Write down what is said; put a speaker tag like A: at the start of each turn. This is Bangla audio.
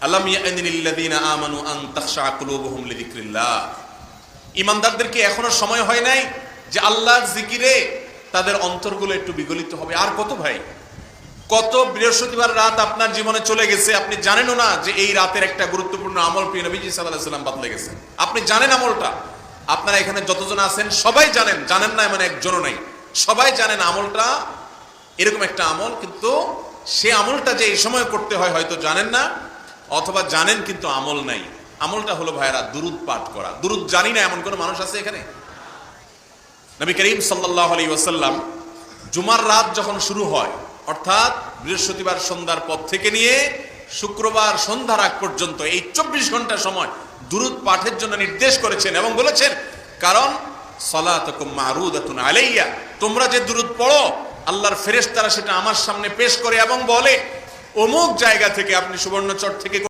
A: আলাম ইয়ানিল্লাযীনা আমানু আন তাখশা কুলুবুহুম লিযিকরিল্লাহ। ঈমানদারদের কি এখনো সময় হয় নাই যে আল্লাহর জিকিরে তাদের অন্তরগুলো একটু বিগলিত হবে? আর কত ভাই, কত বৃহস্পতিবার রাত আপনার জীবনে চলে গেছে, আপনি জানেনও না যে এই রাতের একটা গুরুত্বপূর্ণ আমল প্রিয় নবীজি সাল্লাল্লাহু আলাইহি ওয়াসাল্লাম বদলে গেছে। আপনি জানেন আমলটা, আপনারা এখানে যতজন আছেন সবাই জানেন, জানেন না এমন একজনও নাই, সবাই জানেন আমলটা এরকম একটা আমল, কিন্তু সে আমলটা যে এই সময় করতে হয় হয়তো জানেন না, অথবা জানেন কিন্তু আমল নাই। আমলটা হলো ভাইরা দুরুদ পাঠ করা। দুরুদ জানি না এমন কোন মানুষ আছে এখানে? নবী করিম সাল্লাল্লাহু আলাইহি ওয়াসাল্লাম জুমার রাত যখন শুরু হয়, অর্থাৎ বৃহস্পতিবার সন্ধ্যার পর থেকে নিয়ে শুক্রবার সন্ধ্যার আগ পর্যন্ত এই 24 ঘন্টা সময় দুরুদ পাঠের জন্য নির্দেশ করেছেন এবং বলেছেন, কারণ সালাতুকুম মারুদাতুন আলাইয়া, তোমরা যে দুরুদ পড়ো আল্লাহর ফেরেশতারা সেটা আমার সামনে পেশ করে এবং বলে অমুক জায়গা থেকে, আপনি সুবর্ণচর থেকে